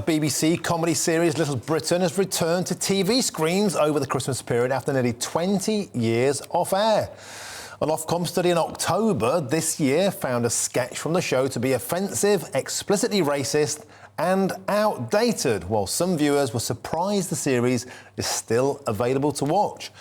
BBC comedy series Little Britain has returned to TV screens over the Christmas period after nearly 20 years off air. An Ofcom study in October this year found a sketch from the show to be offensive, explicitly racist and outdated, while some viewers were surprised the series is still available to watch.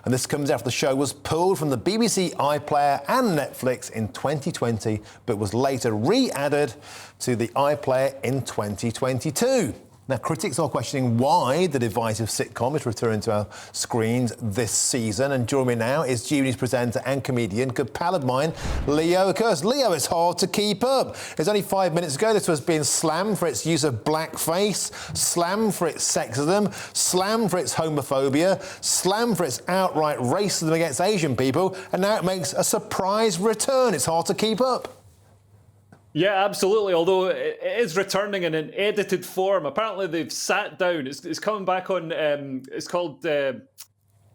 And this comes after the show was pulled from the BBC iPlayer and Netflix in 2020, but was later re-added to the iPlayer in 2022. Now, critics are questioning why the divisive sitcom is returning to our screens this season. And joining me now is GBNews presenter and comedian, good pal of mine, Leo Kearse. Leo, it's hard to keep up. It's only 5 minutes ago this was being slammed for its use of blackface, slammed for its sexism, slammed for its homophobia, slammed for its outright racism against Asian people, and now it makes a surprise return. It's hard to keep up. Yeah, absolutely. Although it is returning in an edited form. Apparently, they've sat down. It's coming back on. It's called.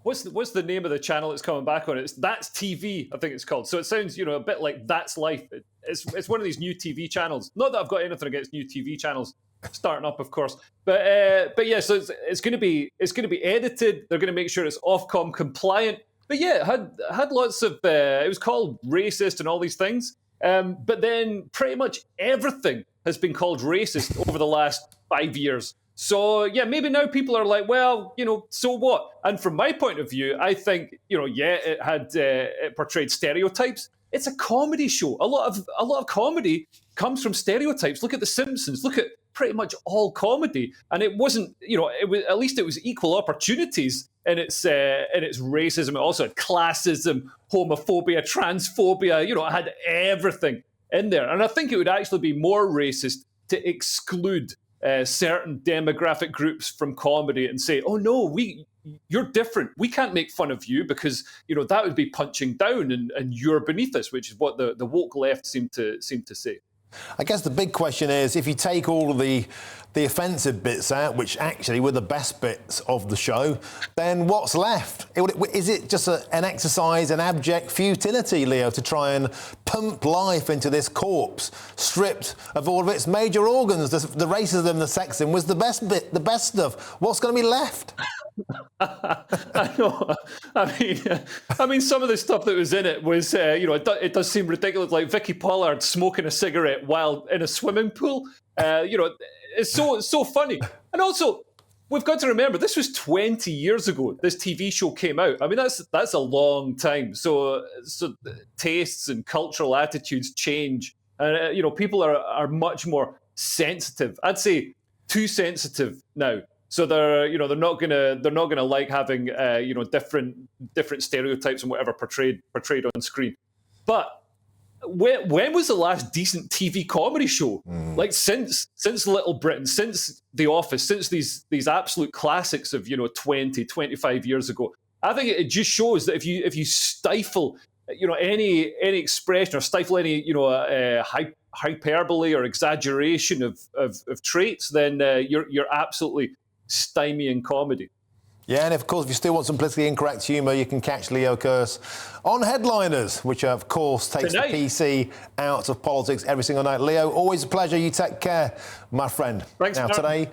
What's the name of the channel it's coming back on? It's That's TV, I think it's called. So it sounds, a bit like That's Life. It's one of these new TV channels. Not that I've got anything against new TV channels starting up, of course. But yeah. So it's going to be edited. They're going to make sure it's Ofcom compliant. But yeah, it had lots of. It was called racist and all these things. But then pretty much everything has been called racist over the last 5 years. So, yeah, maybe now people are like, well, so what? And from my point of view, I think, it portrayed stereotypes. It's a comedy show. A lot of comedy comes from stereotypes. Look at The Simpsons. Look at pretty much all comedy. And it wasn't, at least it was equal opportunities in its racism. It also had classism, homophobia, transphobia. It had everything in there. And I think it would actually be more racist to exclude certain demographic groups from comedy and say, oh no, you're different. We can't make fun of you because that would be punching down and you're beneath us, which is what the woke left seem to say. I guess the big question is, if you take all of the offensive bits out, which actually were the best bits of the show, then what's left? Is it just an exercise in abject futility, Leo, to try and pump life into this corpse, stripped of all of its major organs? The racism, the sexism was the best bit, the best stuff. What's going to be left? I know. I mean, some of the stuff that was in it was, it does seem ridiculous, like Vicky Pollard smoking a cigarette while in a swimming pool. It's so funny. And also, we've got to remember, this was 20 years ago. This TV show came out. I mean, that's a long time. So tastes and cultural attitudes change, and people are much more sensitive. I'd say too sensitive now. So they're not gonna like having different stereotypes and whatever portrayed on screen. But when was the last decent TV comedy show? Like since Little Britain, since The Office, since these absolute classics of 20, 25 years ago. I think it just shows that if you stifle any expression or stifle any hyperbole or exaggeration of traits, then you're absolutely stymieing comedy. Yeah, and of course, if you still want some politically incorrect humour, you can catch Leo Kearse on Headliners, which of course takes the PC out of politics every single night. Leo, always a pleasure. You take care, my friend. Thanks. Now, today,